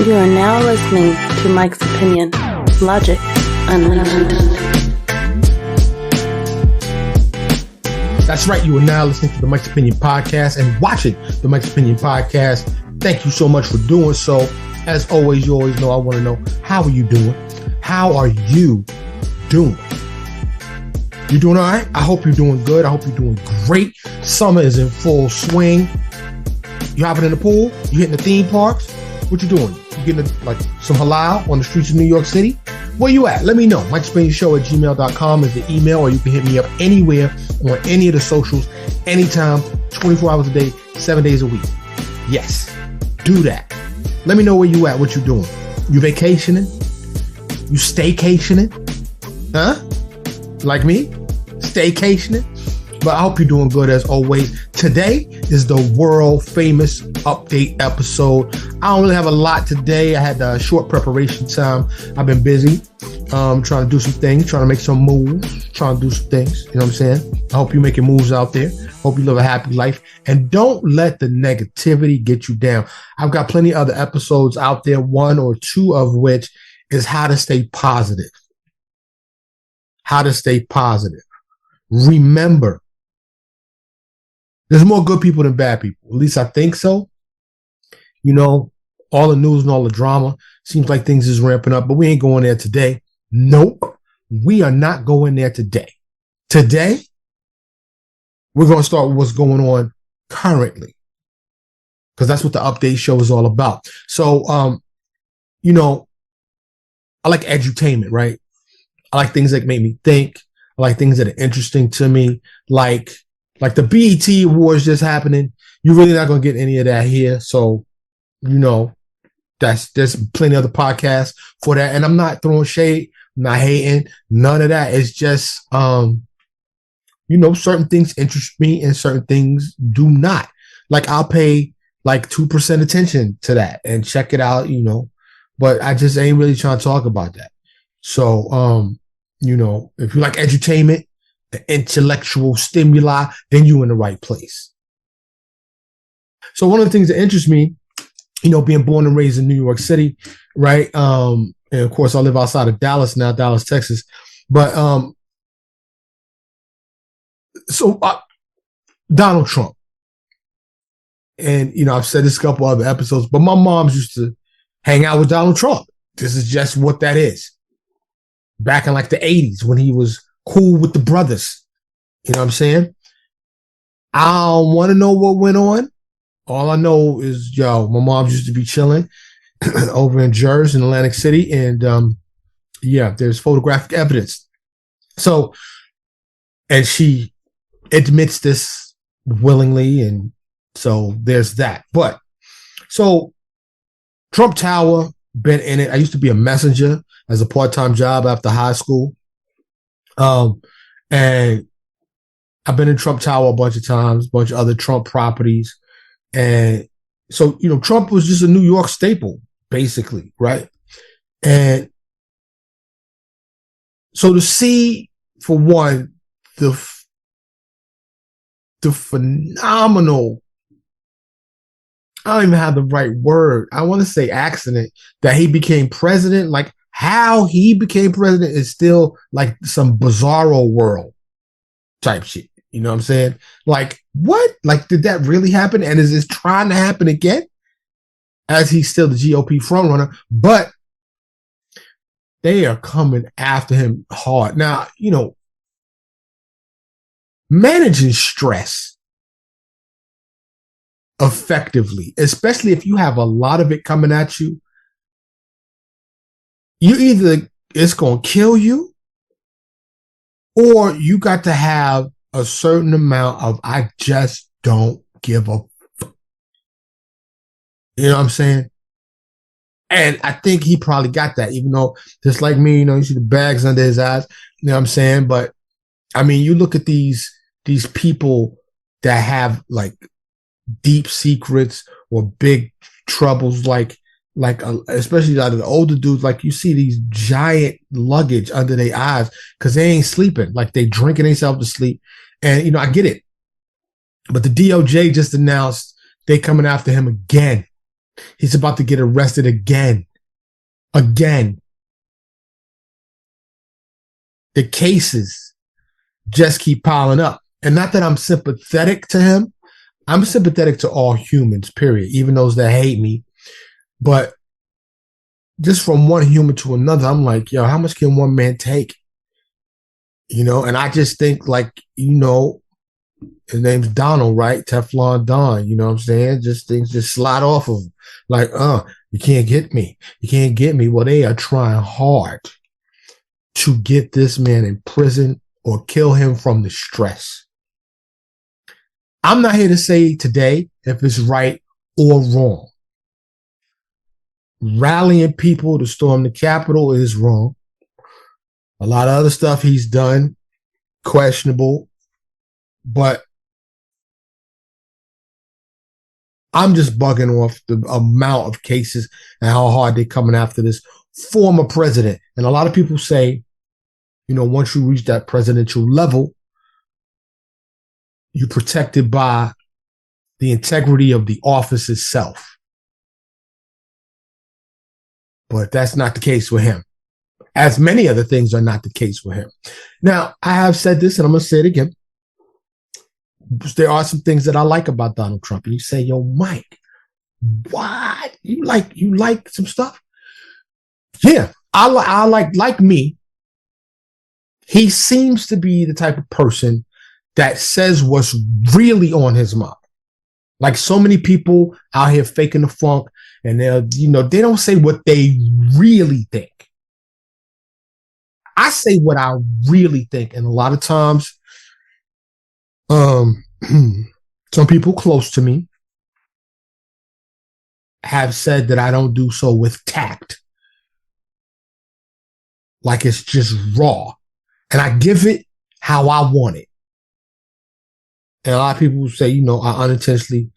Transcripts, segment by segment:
You are now listening to Mike's Opinion, Logic Unlimited. That's right. You are now listening to the Mike's Opinion podcast and watching the Mike's Opinion podcast. Thank you so much for doing so. As always, you always know I want to know, how are you doing? How are you doing? You doing all right? I hope you're doing good. I hope you're doing great. Summer is in full swing. You hopping in the pool? You hitting the theme parks? What you doing? You getting like some halal on the streets of New York City? Where you at? Let me know. MikeSpinShow@gmail.com is the email, or you can hit me up anywhere on any of the socials, anytime, 24 hours a day, 7 days a week. Yes, do that. Let me know where you at, what you doing. You vacationing? You staycationing? Huh? Like me? Staycationing? But I hope you're doing good as always. Today is the world famous update episode. I don't really have a lot today. I had a short preparation time. I've been busy trying to do some things, trying to make some moves, trying to do some things. You know what I'm saying? I hope you're making moves out there. Hope you live a happy life. And don't let the negativity get you down. I've got plenty of other episodes out there, one or two of which is how to stay positive. How to stay positive. Remember, there's more good people than bad people. At least I think so. You know, all the news and all the drama seems like things is ramping up, but we ain't going there today. Nope. We are not going there today. Today, we're going to start with what's going on currently, because that's what the update show is all about. So, you know, I like edutainment, right? I like things that make me think. I like things that are interesting to me. Like the BET Awards just happening. You're really not going to get any of that here. So, you know, there's plenty of other podcasts for that. And I'm not throwing shade, I'm not hating, none of that. It's just, you know, certain things interest me and certain things do not. Like, I'll pay like 2% attention to that and check it out, you know, but I just ain't really trying to talk about that. So, you know, if you like edutainment, the intellectual stimuli, then you're in the right place. So one of the things that interests me, you know, being born and raised in New York City, right? And of course, I live outside of Dallas now, Dallas, Texas. But Donald Trump. And, you know, I've said this a couple other episodes, but my mom's used to hang out with Donald Trump. This is just what that is. Back in like the 80s when he was cool with the brothers. You know what I'm saying? I don't want to know what went on. All I know is, my mom used to be chilling over in Jersey, in Atlantic City. And there's photographic evidence. So, and she admits this willingly. And so there's that. But so Trump Tower, been in it. I used to be a messenger as a part-time job after high school. And I've been in Trump Tower a bunch of times, a bunch of other Trump properties. And so, you know, Trump was just a New York staple, basically, right? And so to see, for one, the phenomenal, I don't even have the right word, I want to say accident, that he became president. Like, how he became president is still like some bizarro world type shit. You know what I'm saying? Like, what? Like, did that really happen? And is this trying to happen again? As he's still the GOP frontrunner, but they are coming after him hard. Now, you know, managing stress effectively, especially if you have a lot of it coming at you, it's going to kill you, or you got to have a certain amount of, I just don't give a fuck. You know what I'm saying? And I think he probably got that, even though, just like me, you know, you see the bags under his eyes, you know what I'm saying? But I mean, you look at these people that have like deep secrets or big troubles, like especially out of the older dudes, like you see these giant luggage under their eyes because they ain't sleeping, like they drinking themselves to sleep. And, you know, I get it. But the DOJ just announced they coming after him again He's about to get arrested again. Again. The cases just keep piling up. And not that I'm sympathetic to him. I'm sympathetic to all humans, period, even those that hate me. But just from one human to another, I'm like, yo, how much can one man take? You know, and I just think, like, you know, his name's Donald, right? Teflon Don, you know what I'm saying? Just things just slide off of him. Like, you can't get me. You can't get me. Well, they are trying hard to get this man in prison or kill him from the stress. I'm not here to say today if it's right or wrong. Rallying people to storm the Capitol is wrong. A lot of other stuff he's done, questionable, but I'm just bugging off the amount of cases and how hard they're coming after this former president. And a lot of people say, you know, once you reach that presidential level, you're protected by the integrity of the office itself. But that's not the case with him. As many other things are not the case with him. Now, I have said this, and I'm going to say it again. There are some things that I like about Donald Trump. And you say, yo, Mike, what? You like some stuff? Yeah, I like me. He seems to be the type of person that says what's really on his mind. Like so many people out here faking the funk, and they don't say what they really think. I say what I really think, and a lot of times, some people close to me have said that I don't do so with tact. Like it's just raw. And I give it how I want it. And a lot of people say, I unintentionally,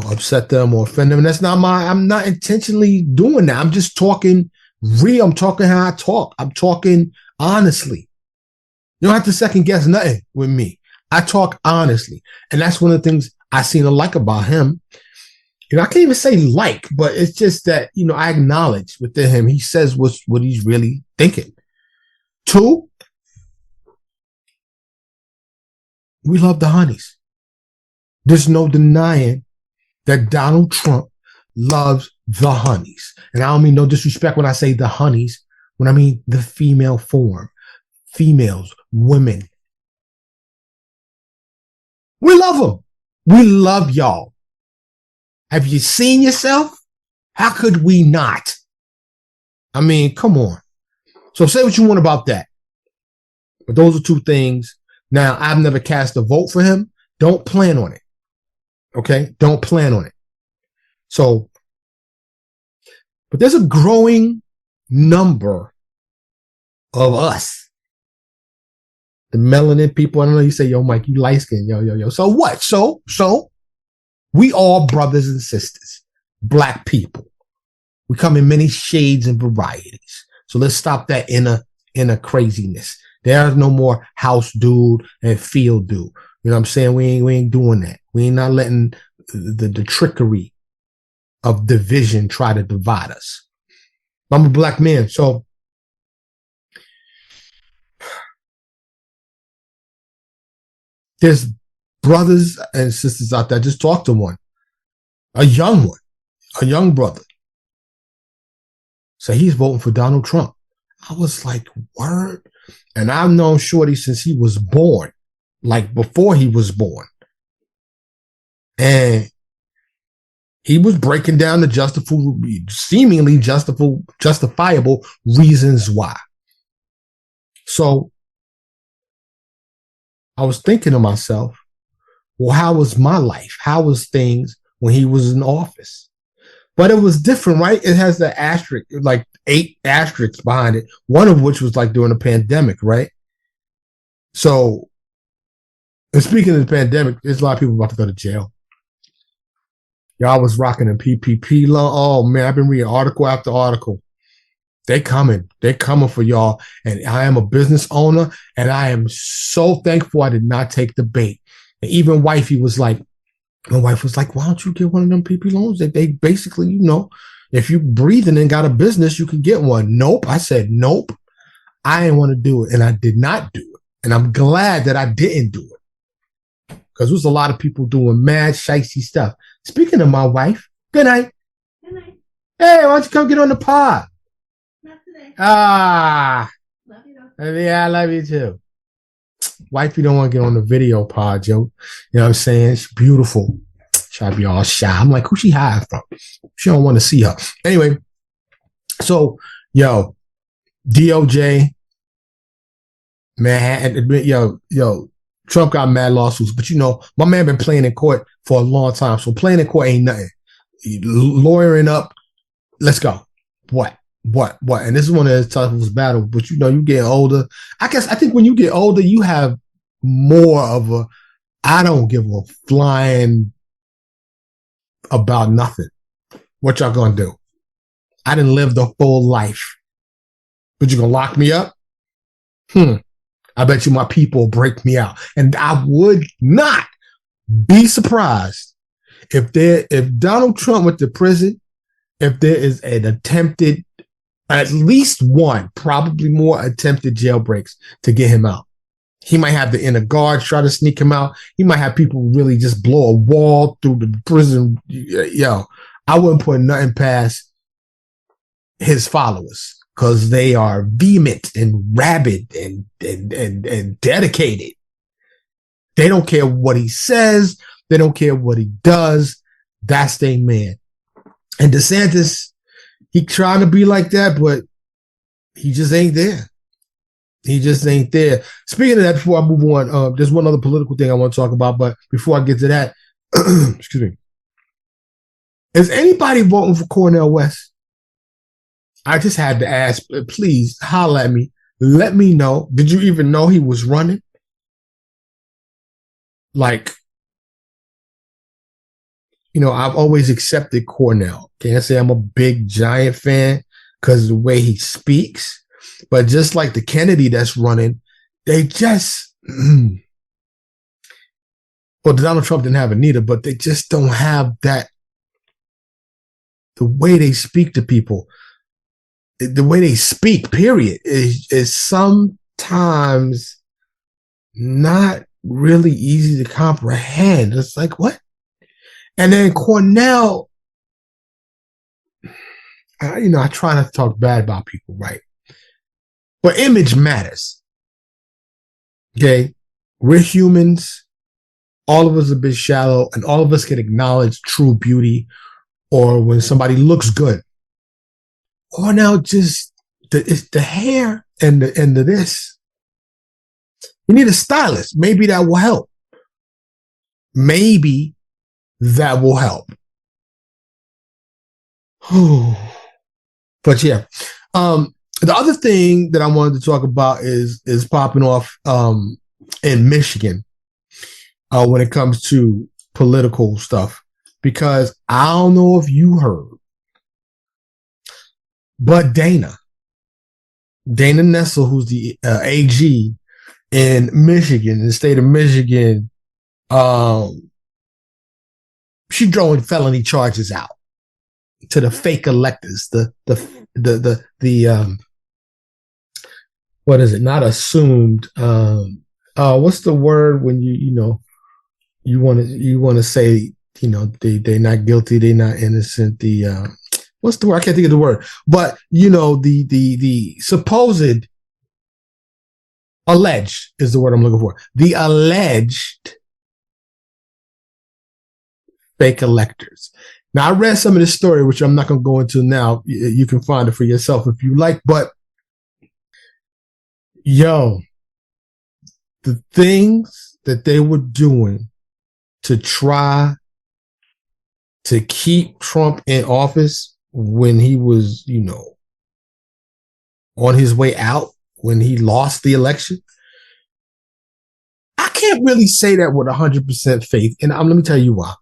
upset them or offend them. And that's I'm not intentionally doing that. I'm just talking real. I'm talking how I talk. I'm talking honestly. You don't have to second guess nothing with me. I talk honestly. And that's one of the things I seem to like about him. I can't even say like, but it's just that, I acknowledge within him, he says what he's really thinking. 2, we love the honeys. There's no denying that Donald Trump loves the honeys. And I don't mean no disrespect when I say the honeys, when I mean the female form, females, women. We love them. We love y'all. Have you seen yourself? How could we not? I mean, come on. So say what you want about that. But those are 2 things. Now, I've never cast a vote for him. Don't plan on it. Okay? Don't plan on it. So, but there's a growing number of us. The melanin people, I don't know, you say, yo, Mike, you light skin, yo. So what? So we all brothers and sisters, black people. We come in many shades and varieties. So let's stop that inner craziness. There's no more house dude and field dude. You know what I'm saying? We ain't doing that. We ain't not letting the trickery of division try to divide us. I'm a black man, so there's brothers and sisters out there. Just talk to one, a young brother. So he's voting for Donald Trump. I was like, word? And I've known Shorty since he was born, like before he was born. And he was breaking down the seemingly justifiable reasons why. So I was thinking to myself, well, how was my life? How was things when he was in office? But it was different, right? It has the asterisk, like 8 asterisks behind it, one of which was like during the pandemic, right? So, and speaking of the pandemic, there's a lot of people about to go to jail. Y'all was rocking a PPP loan. Oh, man, I've been reading article after article. They coming. They're coming for y'all. And I am a business owner, and I am so thankful I did not take the bait. And even wifey was like, My wife was like, why don't you get one of them PP loans? They basically, if you breathing and got a business, you can get one. Nope. I said, nope. I didn't want to do it. And I did not do it. And I'm glad that I didn't do it. Because there's a lot of people doing mad, shicey stuff. Speaking of my wife, good night. Good night. Hey, why don't you come get on the pod? Not today. Ah. Love you though. Yeah, I love you too. Wifey don't want to get on the video pod, Joe. You know what I'm saying? She's beautiful. Try to be all shy. I'm like, who she hiding from? She don't want to see her. Anyway, so, DOJ, man, Trump got mad lawsuits, but my man been playing in court for a long time. So playing in court ain't nothing. Lawyering up, let's go. What? And this is one of the toughest battles, but you get older. I think when you get older, you have more of a, I don't give a flying about nothing. What y'all gonna do? I didn't live the full life. But you gonna lock me up? I bet you my people break me out. And I would not be surprised if Donald Trump went to prison, if there is an attempted, at least one, probably more attempted jailbreaks to get him out. He might have the inner guard try to sneak him out. He might have people really just blow a wall through the prison. I wouldn't put nothing past his followers because they are vehement and rabid and dedicated. They don't care what he says. They don't care what he does. That's their man. And DeSantis, he trying to be like that, but he just ain't there. He just ain't there. Speaking of that, before I move on, there's one other political thing I want to talk about, but before I get to that, excuse me. Is anybody voting for Cornel West? I just had to ask, please holler at me. Let me know. Did you even know he was running? Like, I've always accepted Cornel. Can't say I'm a big, giant fan because of the way he speaks. But just like the Kennedy that's running, they just, well, Donald Trump didn't have it neither, but they just don't have that, the way they speak to people, the way they speak, period, is sometimes not really easy to comprehend. It's like, what? And then Cornel, I try not to talk bad about people, right? But image matters. Okay? We're humans. All of us are a bit shallow, and all of us can acknowledge true beauty or when somebody looks good. Or now just it's the hair and the this. You need a stylist. Maybe that will help. Maybe that will help. But yeah. The other thing that I wanted to talk about is popping off in Michigan when it comes to political stuff. Because I don't know if you heard, but Dana Nessel, who's the AG in Michigan, in the state of Michigan, she throwing felony charges out to the fake electors, the what is it? Not assumed. What's the word when you want to say they're not guilty, they're not innocent. What's the word? I can't think of the word. But the supposed, alleged is the word I'm looking for. The alleged fake electors. Now, I read some of this story, which I'm not going to go into now. You can find it for yourself if you like. But the things that they were doing to try to keep Trump in office when he was, on his way out, when he lost the election, I can't really say that with 100% faith. And let me tell you why.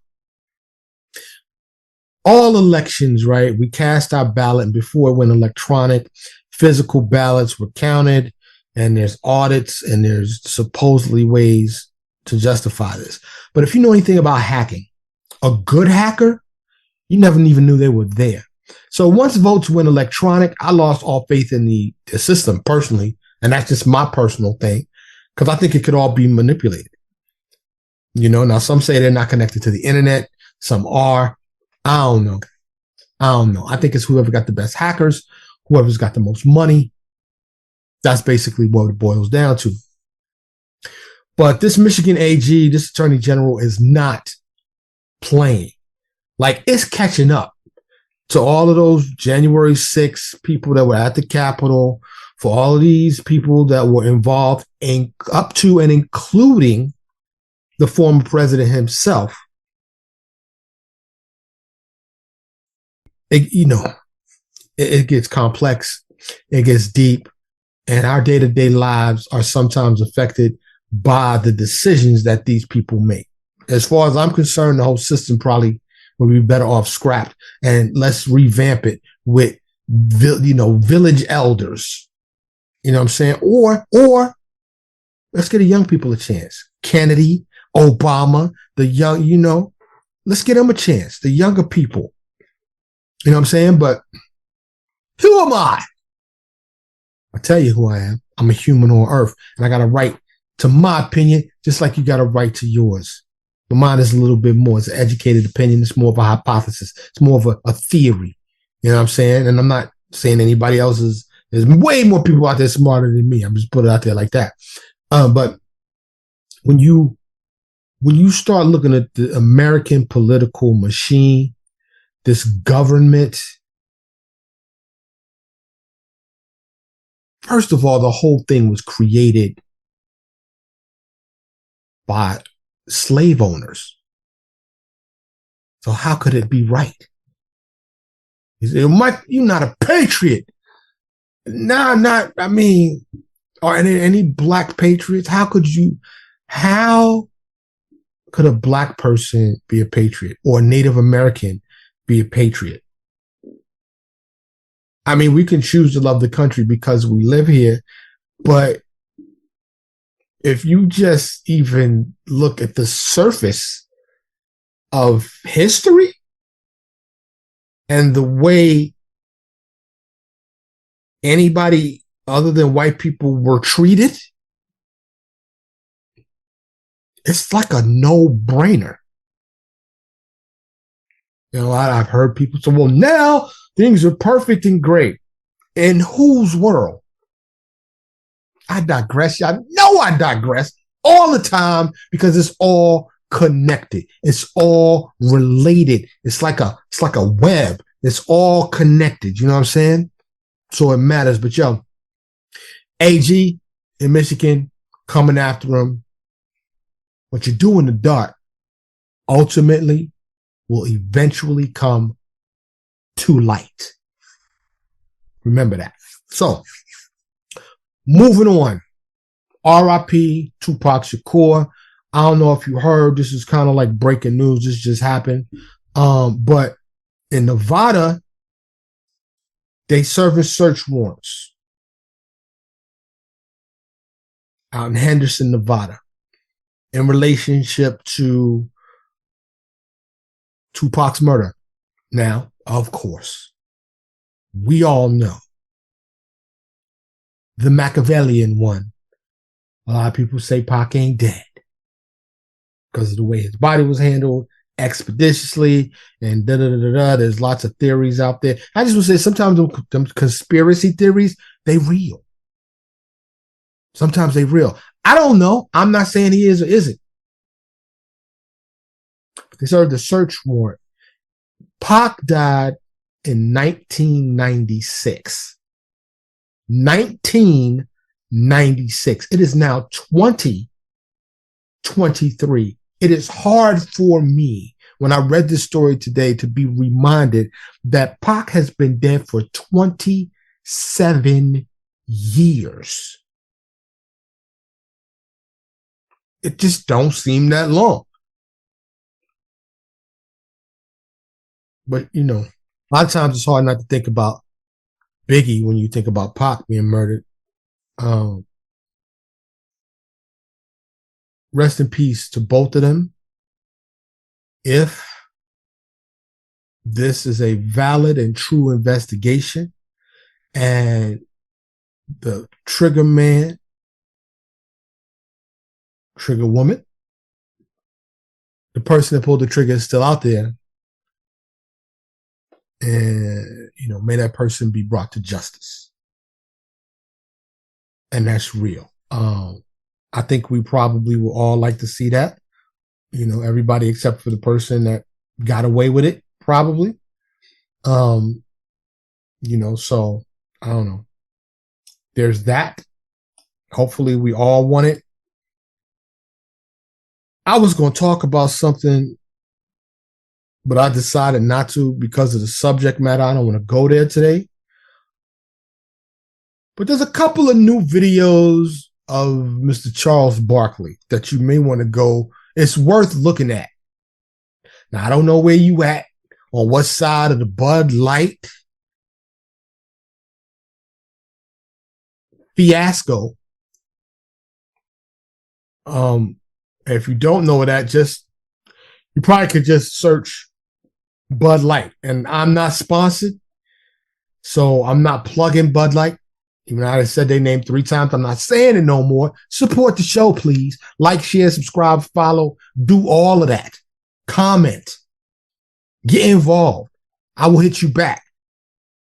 All elections, right? We cast our ballot, and before it went electronic, physical ballots were counted, and there's audits, and there's supposedly ways to justify this. But if you know anything about hacking, a good hacker, you never even knew they were there. So once votes went electronic, I lost all faith in the system personally. And that's just my personal thing, because I think it could all be manipulated. Now some say they're not connected to the internet. Some are. I don't know. I think it's whoever got the best hackers, whoever's got the most money. That's basically what it boils down to. But this Michigan AG, this Attorney General, is not playing. Like, it's catching up to all of those January 6th people that were at the Capitol, for all of these people that were involved in up to and including the former president himself. It gets complex, it gets deep, and our day-to-day lives are sometimes affected by the decisions that these people make. As far as I'm concerned, the whole system probably would be better off scrapped, and let's revamp it with, village elders. You know what I'm saying? Or let's get the young people a chance. Kennedy, Obama, the young, let's get them a chance. The younger people. You know what I'm saying? But who am I? I'll tell you who I am. I'm a human on earth, and I got a right to my opinion, just like you got a right to yours. But mine is a little bit more. It's an educated opinion. It's more of a hypothesis. It's more of a theory. You know what I'm saying? And I'm not saying anybody else is. There's way more people out there smarter than me. I'm just put it out there like that. But when you start looking at the American political machine, this government, first of all, the whole thing was created by slave owners. So how could it be right? You say, Mike, you're not a patriot. Are any black patriots? How could a black person be a patriot, or a Native American be a patriot? I mean, we can choose to love the country because we live here, but if you just even look at the surface of history and the way anybody other than white people were treated, it's like a no-brainer. I've heard people say, well, now things are perfect and great. In whose world? I digress. Y'all know I digress all the time because it's all connected. It's all related. It's like a web. It's all connected. You know what I'm saying? So it matters. But AG in Michigan coming after him. What you do in the dark ultimately will eventually come to light. Remember that. So, moving on. R.I.P. Tupac Shakur. I don't know if you heard, this is kind of like breaking news. This just happened. But in Nevada, they serving search warrants out in Henderson, Nevada, in relationship to Tupac's murder. Now, of course, we all know the Machiavellian one. A lot of people say Pac ain't dead because of the way his body was handled expeditiously and da-da-da-da-da. There's lots of theories out there. I just want to say sometimes them conspiracy theories, they real. Sometimes they real. I don't know. I'm not saying he is or isn't. But they served a search warrant. Pac died in 1996. 1996. It is now 2023. It is hard for me when I read this story today to be reminded that Pac has been dead for 27 years. It just don't seem that long. But, a lot of times it's hard not to think about Biggie when you think about Pac being murdered. Rest in peace to both of them. If This is a valid and true investigation. And the trigger man, trigger woman, the person that pulled the trigger is still out there. And, may that person be brought to justice. And that's real. I think we probably will all like to see that. Everybody except for the person that got away with it, probably. So I don't know. There's that. Hopefully we all want it. I was going to talk about something, but I decided not to because of the subject matter. I don't want to go there today. But there's a couple of new videos of Mr. Charles Barkley that you may want to go. It's worth looking at. Now, I don't know where you at, on what side of the Bud Light fiasco. If you don't know that, you probably could just search Bud Light. And I'm not sponsored, so I'm not plugging Bud Light. Even though I said their name 3 times, I'm not saying it no more. Support the show, please. Like, share, subscribe, follow. Do all of that. Comment. Get involved. I will hit you back.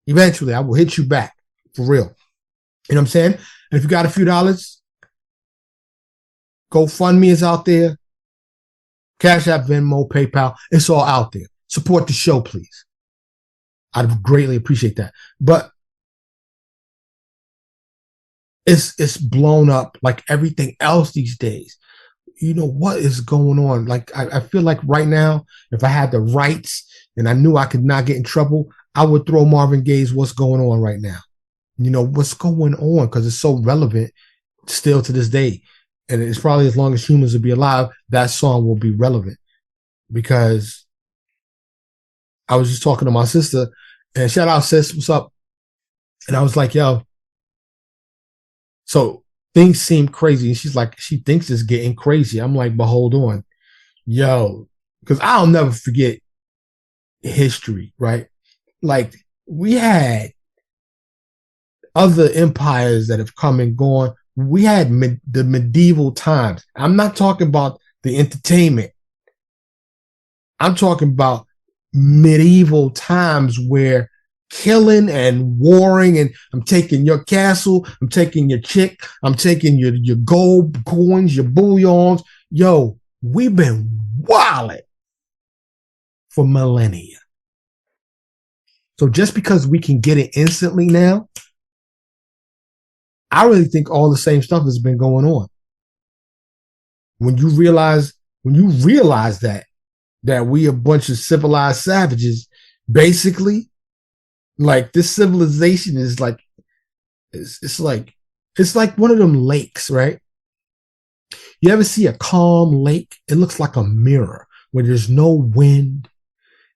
Eventually, I will hit you back. For real. You know what I'm saying? And if you got a few dollars, GoFundMe is out there. Cash App, Venmo, PayPal. It's all out there. Support the show, please. I'd greatly appreciate that. But it's blown up like everything else these days. What is going on? Like, I feel like right now, if I had the rights and I knew I could not get in trouble, I would throw Marvin Gaye's What's Going On right now. What's going on? Because it's so relevant still to this day. And it's probably as long as humans will be alive, that song will be relevant. Because I was just talking to my sister, and shout out, sis, what's up? And I was like, yo, so things seem crazy. And she's like, she thinks it's getting crazy. I'm like, but hold on. Yo, because I'll never forget history, right? Like, we had other empires that have come and gone. We had the medieval times. I'm not talking about the entertainment. I'm talking about medieval times where killing and warring, and I'm taking your castle, I'm taking your chick, I'm taking your gold coins, your bullions. Yo, we've been wilding for millennia. So just because we can get it instantly now, I really think all the same stuff has been going on. When you realize that we a bunch of civilized savages, basically, like, this civilization is like, it's like one of them lakes, right? You ever see a calm lake? It looks like a mirror where there's no wind.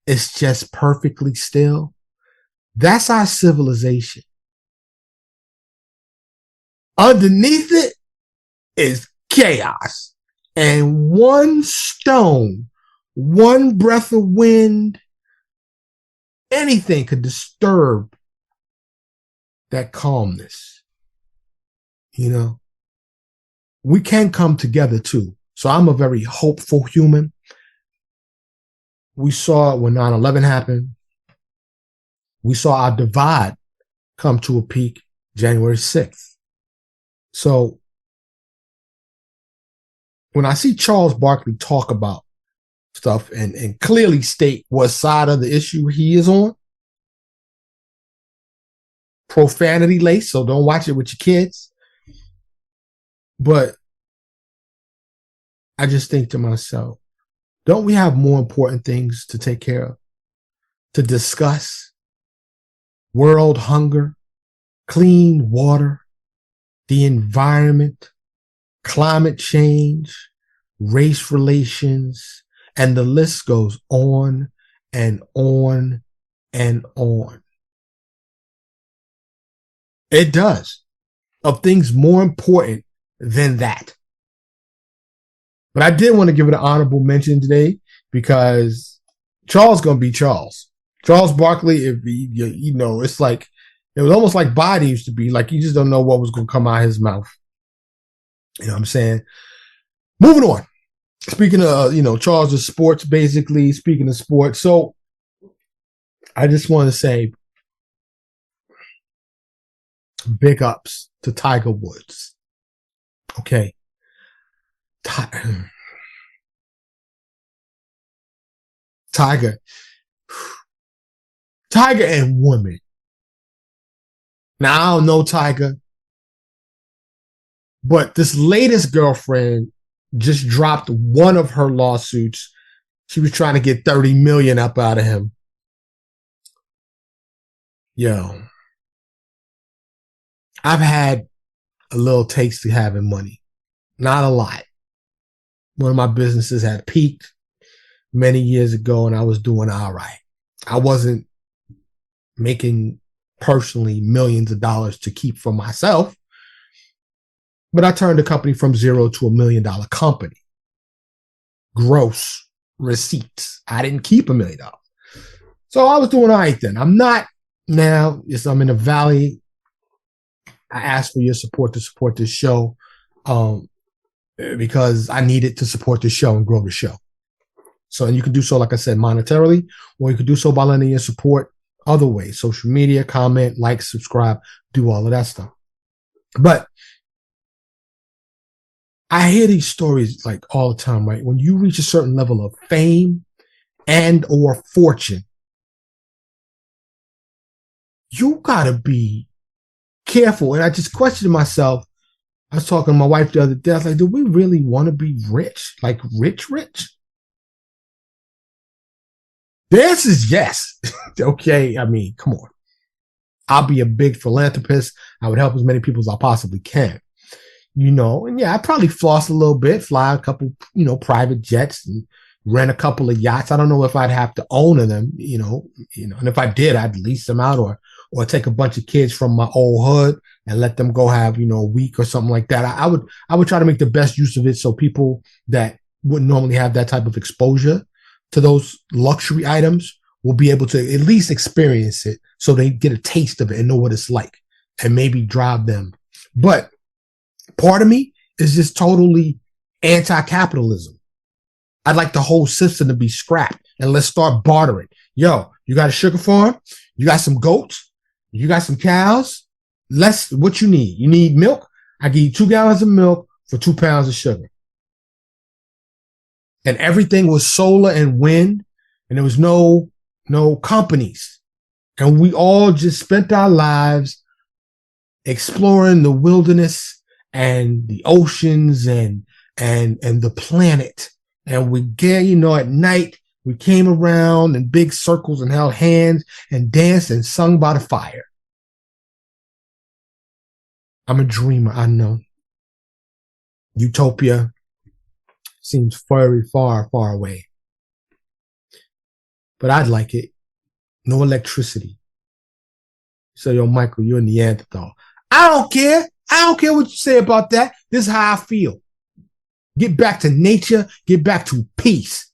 It's just perfectly still. That's our civilization. Underneath it is chaos. And one stone, one breath of wind, anything could disturb that calmness. We can come together too. So I'm a very hopeful human. We saw it when 9/11 happened. We saw our divide come to a peak January 6th. So when I see Charles Barkley talk about stuff and clearly state what side of the issue he is on, profanity laced, so don't watch it with your kids. But I just think to myself, don't we have more important things to take care of, to discuss? World hunger, clean water, the environment, climate change, race relations, and the list goes on and on and on. It does. Of things more important than that. But I did want to give it an honorable mention today because Charles going to be Charles. Charles Barkley, if it's like, it was almost like Biden used to be. Like, you just don't know what was going to come out of his mouth. You know what I'm saying? Moving on. Speaking of, Charles of sports, basically, speaking of sports. So I just want to say big ups to Tiger Woods. Okay. Tiger and women. Now, I don't know Tiger, but this latest girlfriend just dropped one of her lawsuits. She was trying to get $30 million up out of him. Yo, I've had a little taste of having money. Not a lot. One of my businesses had peaked many years ago and I was doing all right. I wasn't making personally millions of dollars to keep for myself, but I turned the company from zero to $1 million company. Gross receipts. I didn't keep $1 million. So I was doing all right then. I'm not now. Yes, I'm in a valley. I asked for your support to support this show because I needed to support the show and grow the show. So, and you can do so, like I said, monetarily, or you can do so by lending your support other ways. Social media, comment, like, subscribe, do all of that stuff. But I hear these stories like all the time, right? When you reach a certain level of fame and or fortune, you gotta be careful. And I just questioned myself. I was talking to my wife the other day. I was like, do we really want to be rich? Like rich? The answer is yes. Okay. I mean, come on. I'll be a big philanthropist. I would help as many people as I possibly can. And yeah, I probably floss a little bit, fly a couple, private jets and rent a couple of yachts. I don't know if I'd have to own them, and if I did, I'd lease them out or take a bunch of kids from my old hood and let them go have, a week or something like that. I would try to make the best use of it so people that wouldn't normally have that type of exposure to those luxury items will be able to at least experience it so they get a taste of it and know what it's like and maybe drive them. But part of me is just totally anti-capitalism. I'd like the whole system to be scrapped and let's start bartering. Yo, you got a sugar farm? You got some goats? You got some cows? What you need? You need milk? I give you 2 gallons of milk for 2 pounds of sugar. And everything was solar and wind, and there was no companies. And we all just spent our lives exploring the wilderness and the oceans and the planet. And we get, at night, we came around in big circles and held hands and danced and sung by the fire. I'm a dreamer, I know. Utopia seems very far, far away. But I'd like it. No electricity. So, yo, Michael, you're a Neanderthal. I don't care. I don't care what you say about that. This is how I feel. Get back to nature. Get back to peace.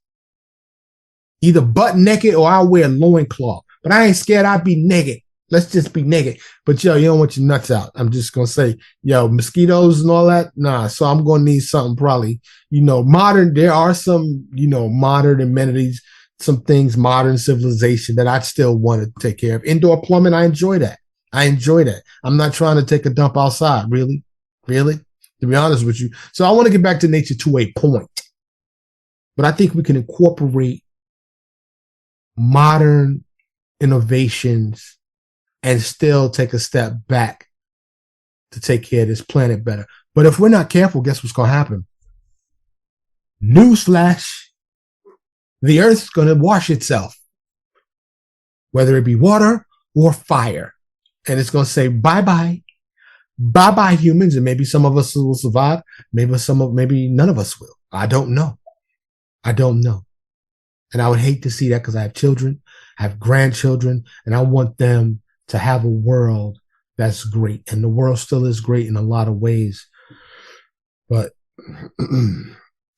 Either butt naked or I'll wear a loincloth. But I ain't scared. I'll be naked. Let's just be naked. But, yo, you don't want your nuts out. I'm just going to say, yo, mosquitoes and all that? Nah, so I'm going to need something probably, modern. There are some, modern amenities, some things, modern civilization that I'd still want to take care of. Indoor plumbing, I enjoy that. I'm not trying to take a dump outside. Really? To be honest with you. So I want to get back to nature to a point. But I think we can incorporate modern innovations and still take a step back to take care of this planet better. But if we're not careful, guess what's going to happen? Newsflash. The earth's going to wash itself, whether it be water or fire. And it's going to say, bye-bye. Bye-bye, humans. And maybe some of us will survive. Maybe none of us will. I don't know. And I would hate to see that because I have children, I have grandchildren, and I want them to have a world that's great. And the world still is great in a lot of ways, but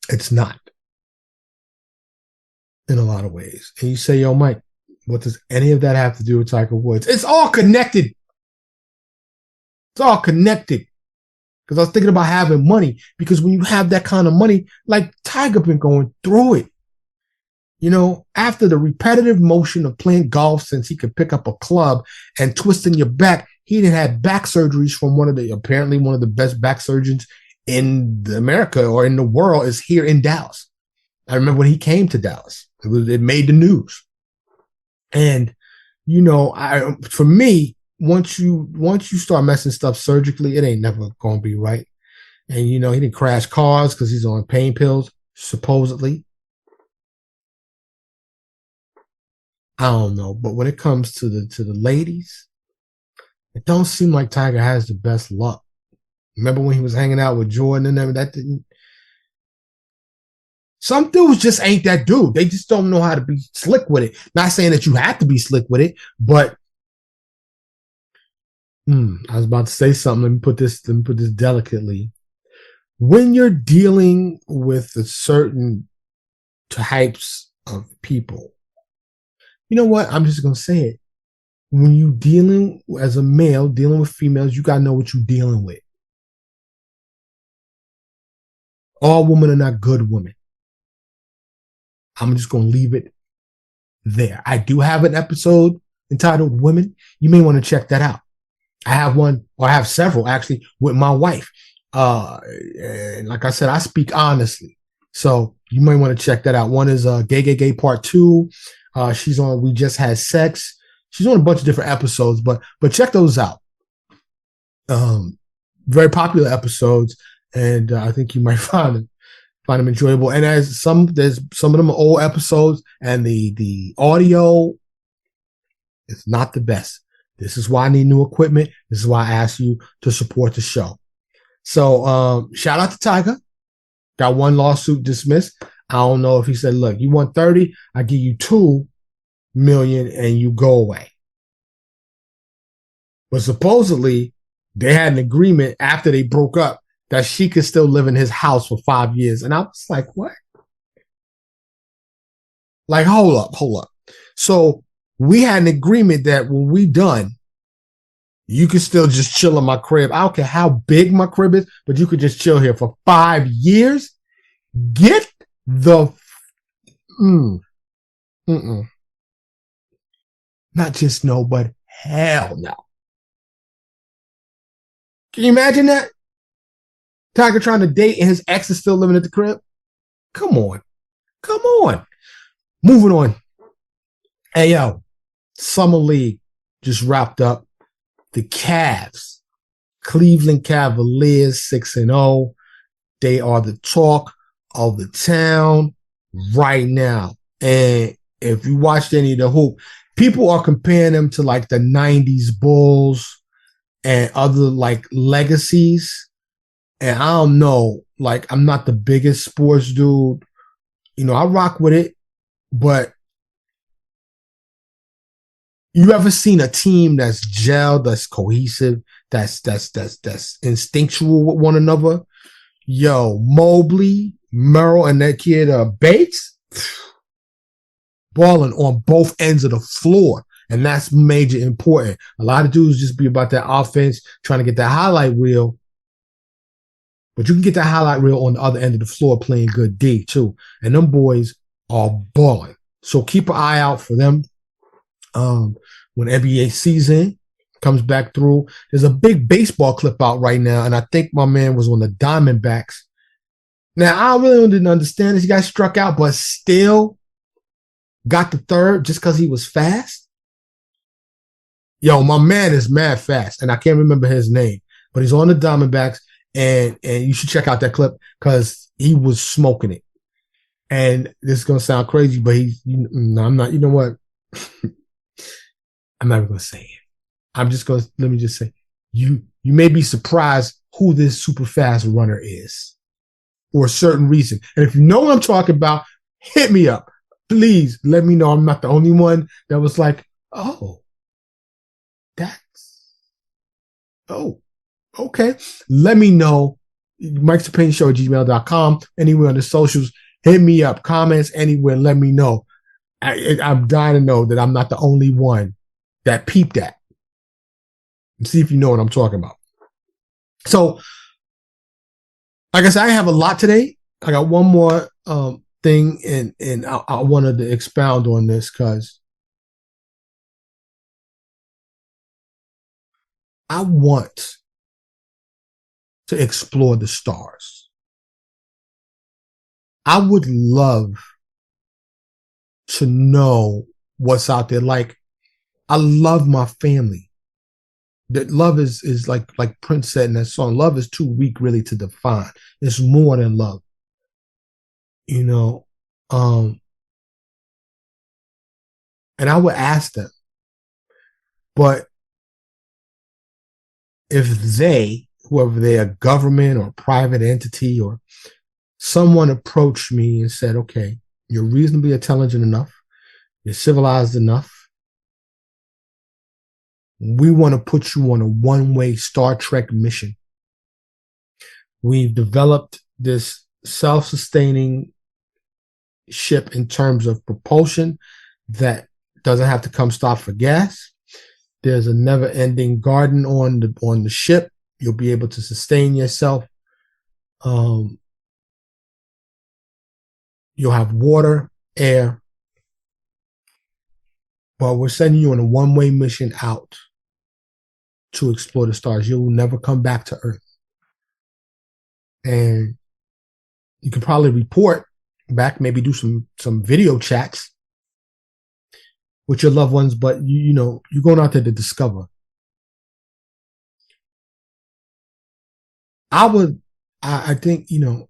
it's not in a lot of ways. And you say, yo, Mike, What does any of that have to do with Tiger Woods? It's all connected. It's all connected. Because I was thinking about having money. Because when you have that kind of money, like Tiger been going through it. You know, after the repetitive motion of playing golf since he could pick up a club and twisting your back, he didn't have back surgeries from apparently one of the best back surgeons in America or in the world is here in Dallas. I remember when he came to Dallas, it made the news. And, you know, for me, once you start messing stuff surgically, it ain't never going to be right. And, you know, he didn't crash cars because he's on pain pills, supposedly. I don't know, but when it comes to the ladies, it don't seem like Tiger has the best luck. Remember when he was hanging out with Jordan and them? That didn't. Some dudes just ain't that dude. They just don't know how to be slick with it. Not saying that you have to be slick with it, but I was about to say something. Let me put this delicately. When you're dealing with a certain types of people, you know what? I'm just going to say it. When you dealing as a male, dealing with females, you got to know what you're dealing with. All women are not good women. I'm just going to leave it there. I do have an episode entitled Women. You may want to check that out. I have one, or I have several actually, with my wife. And like I said, I speak honestly. So you might want to check that out. One is Gay Part 2. She's on We Just Had Sex. She's on a bunch of different episodes, but check those out. Very popular episodes, and I think you might find them enjoyable. And there's some of them are old episodes, and the audio is not the best. This is why I need new equipment. This is why I ask you to support the show. So shout out to Tiger. Got one lawsuit dismissed. I don't know if he said, look, you want 30, I give you $2 million and you go away. But supposedly they had an agreement after they broke up that she could still live in his house for 5 years. And I was like, what? Like, hold up. So we had an agreement that when we done, you could still just chill in my crib. I don't care how big my crib is, but you could just chill here for 5 years. Get the not just no, but hell no. Can you imagine that? Tiger trying to date and his ex is still living at the crib? Come on. Moving on. Hey, yo, Summer League just wrapped up. The Cavs, Cleveland Cavaliers, 6-0. They are the talk of the town right now. And if you watched any of the hoop, people are comparing them to like the 90s Bulls and other like legacies. And I don't know, like I'm not the biggest sports dude. You know, I rock with it, but you ever seen a team that's gelled, that's cohesive, that's instinctual with one another? Yo, Mobley, Merrill, and that kid Bates, balling on both ends of the floor. And that's major important. A lot of dudes just be about that offense, trying to get that highlight reel. But you can get that highlight reel on the other end of the floor playing good D too. And them boys are balling. So keep an eye out for them. When NBA season comes back through, there's a big baseball clip out right now, and I think my man was on the Diamondbacks. Now, I really didn't understand this. He got struck out, but still got the third just because he was fast. Yo, my man is mad fast, and I can't remember his name, but he's on the Diamondbacks, and you should check out that clip because he was smoking it. And this is going to sound crazy, but I'm not, you know what? I'm not even going to say it. Let me just say, you may be surprised who this super fast runner is for a certain reason. And if you know what I'm talking about, hit me up. Please let me know I'm not the only one that was like, okay. Let me know. Mike's Opinion Show at gmail.com. Anywhere on the socials, hit me up. Comments anywhere, let me know. I'm dying to know that I'm not the only one that peeped that. And see if you know what I'm talking about. So, like I said, I have a lot today. I got one more thing, and I wanted to expound on this because I want to explore the stars. I would love to know what's out there. Like, I love my family. That love is like Prince said in that song, love is too weak really to define. It's more than love. You know, and I would ask them, but if they, whoever they are, government or private entity or someone approached me and said, okay, you're reasonably intelligent enough, you're civilized enough, we want to put you on a one-way Star Trek mission. We've developed this self-sustaining ship in terms of propulsion that doesn't have to come stop for gas. There's a never-ending garden on the ship. You'll be able to sustain yourself. You'll have water, air. But we're sending you on a one-way mission out to explore the stars. You'll never come back to Earth. And you can probably report back, maybe do some video chats with your loved ones, but you know, you're going out there to discover. I think, you know,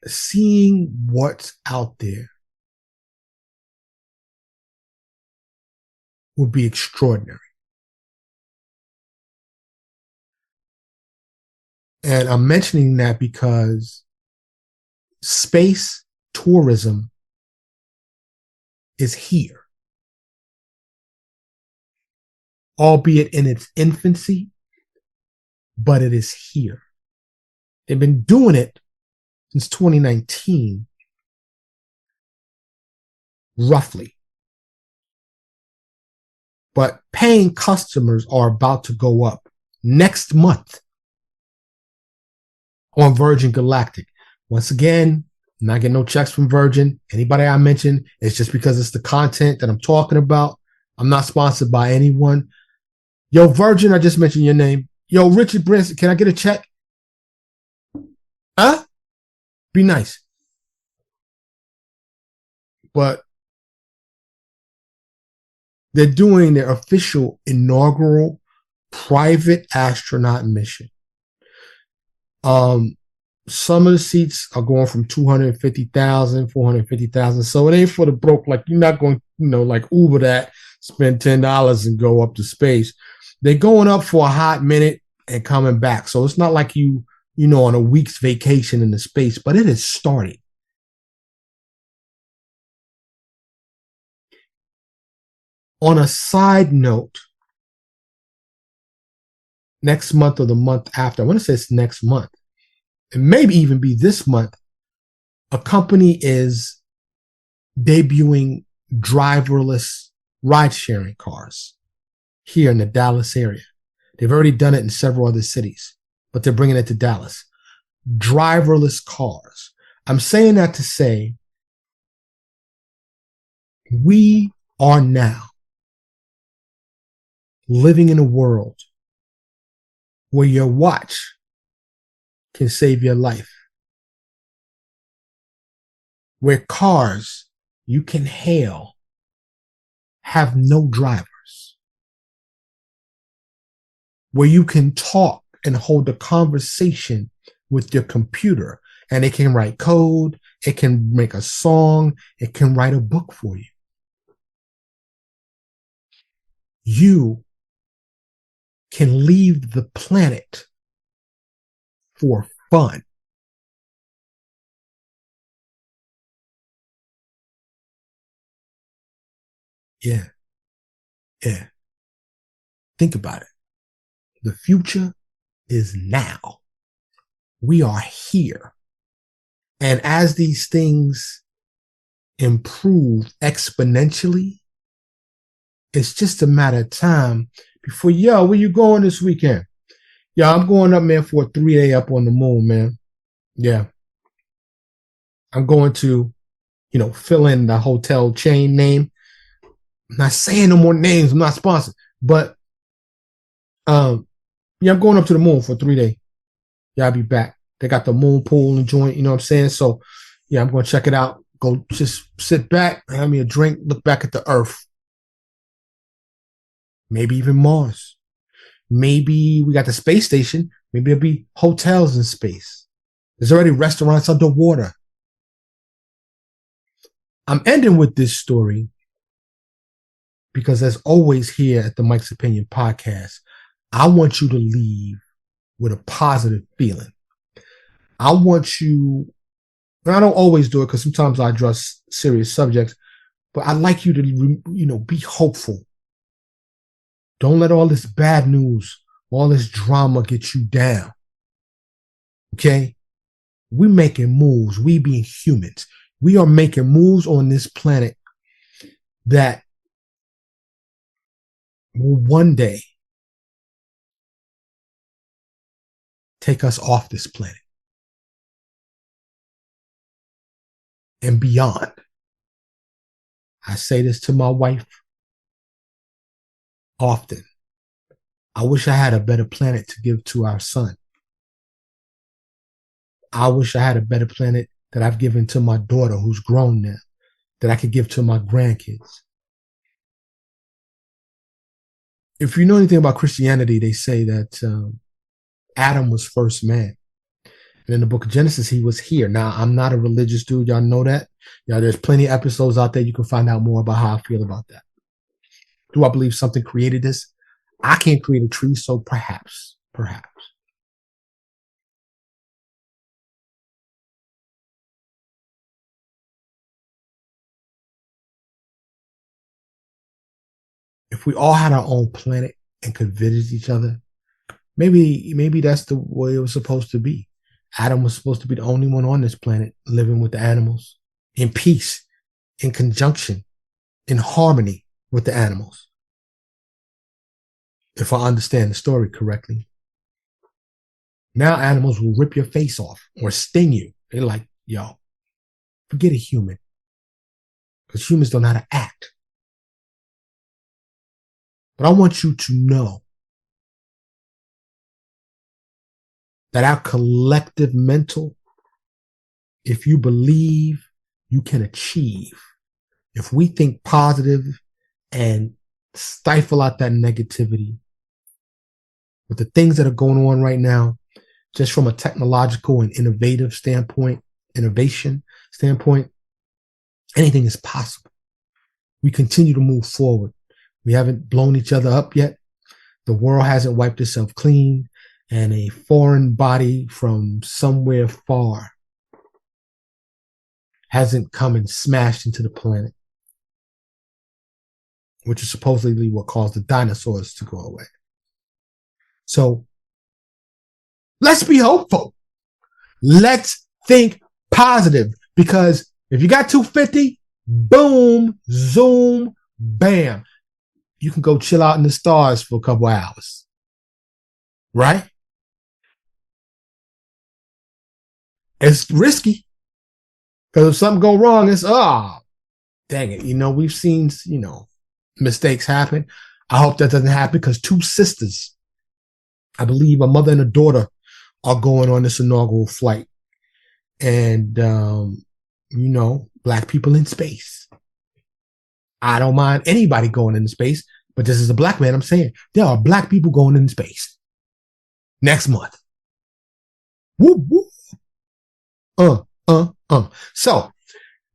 seeing what's out there would be extraordinary. And I'm mentioning that because space tourism is here, albeit in its infancy, but it is here. They've been doing it since 2019, roughly. But paying customers are about to go up next month on Virgin Galactic. Once again, I'm not getting no checks from Virgin. Anybody I mention, it's just because it's the content that I'm talking about. I'm not sponsored by anyone. Yo, Virgin, I just mentioned your name. Yo, Richard Branson, can I get a check? Huh? Be nice. But they're doing their official inaugural private astronaut mission. Some of the seats are going from 250,000, 450,000. So it ain't for the broke. Like, you're not going, you know, like Uber that, spend $10 and go up to space. They're going up for a hot minute and coming back. So it's not like you know, on a week's vacation in the space, but it has started. On a side note, next month or the month after, I want to say it's next month, it maybe even be this month, a company is debuting driverless ride-sharing cars here in the Dallas area. They've already done it in several other cities, but they're bringing it to Dallas. Driverless cars. I'm saying that to say we are now living in a world where your watch can save your life, where cars you can hail have no drivers, where you can talk and hold a conversation with your computer and it can write code, it can make a song, it can write a book for you. You can leave the planet for fun. Yeah. Think about it. The future is now. We are here. And as these things improve exponentially, it's just a matter of time before, yo, where you going this weekend? Yeah, I'm going up, man, for a 3-day up on the moon, man. Yeah. I'm going to, fill in the hotel chain name. I'm not saying no more names. I'm not sponsored. But, I'm going up to the moon for a 3-day. Yeah, I'll be back. They got the moon pool and joint, you know what I'm saying? So, yeah, I'm going to check it out. Go just sit back, have me a drink, look back at the earth. Maybe even Mars. Maybe we got the space station. Maybe there'll be hotels in space. There's already restaurants underwater. I'm ending with this story because, as always here at the Mike's Opinion podcast, I want you to leave with a positive feeling. I want you, and I don't always do it because sometimes I address serious subjects, but I'd like you to, be hopeful. Don't let all this bad news, all this drama get you down. Okay? We making moves. We being humans. We are making moves on this planet that will one day take us off this planet and beyond. I say this to my wife often. I wish I had a better planet to give to our son. I wish I had a better planet that I've given to my daughter who's grown now, that I could give to my grandkids. If you know anything about Christianity, they say that Adam was first man. And in the book of Genesis, he was here. Now, I'm not a religious dude. Y'all know that. There's plenty of episodes out there. You can find out more about how I feel about that. Do I believe something created this? I can't create a tree, so perhaps. If we all had our own planet and could visit each other, maybe that's the way it was supposed to be. Adam was supposed to be the only one on this planet living with the animals in peace, in conjunction, in harmony with the animals. If I understand the story correctly. Now animals will rip your face off or sting you. They're like, yo, forget a human. Because humans don't know how to act. But I want you to know that our collective mental, if you believe, you can achieve. If we think positive and stifle out that negativity, with the things that are going on right now, just from a technological and innovation standpoint, anything is possible. We continue to move forward. We haven't blown each other up yet. The world hasn't wiped itself clean, and a foreign body from somewhere far hasn't come and smashed into the planet, which is supposedly what caused the dinosaurs to go away. So let's be hopeful. Let's think positive, because if you got 250, boom, zoom, bam, you can go chill out in the stars for a couple hours. Right? It's risky. Because if something go wrong, it's, dang it. We've seen, mistakes happen. I hope that doesn't happen, because 2 sisters, I believe a mother and a daughter, are going on this inaugural flight. And, black people in space. I don't mind anybody going into space, but this is a black man. I'm saying there are black people going into space next month. Woo, woo. So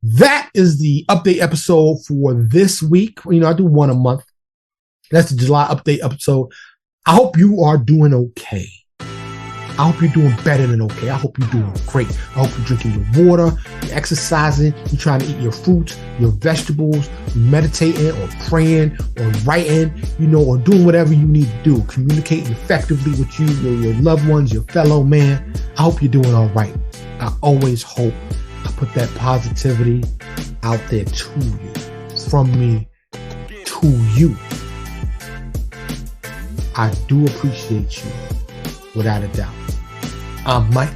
that is the update episode for this week. I do one a month. That's the July update episode. I hope you are doing okay. I hope you're doing better than okay. I hope you're doing great. I hope you're drinking your water, you're exercising, you're trying to eat your fruits, your vegetables, you're meditating or praying or writing, or doing whatever you need to do, communicating effectively with your loved ones, your fellow man. I hope you're doing all right. I always hope I put that positivity out there to you, from me to you. I do appreciate you, without a doubt. I'm Mike.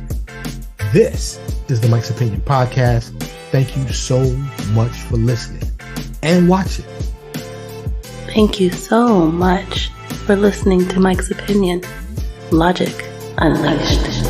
This is the Mike's Opinion Podcast. Thank you so much for listening and watching. Thank you so much for listening to Mike's Opinion. Logic Unleashed.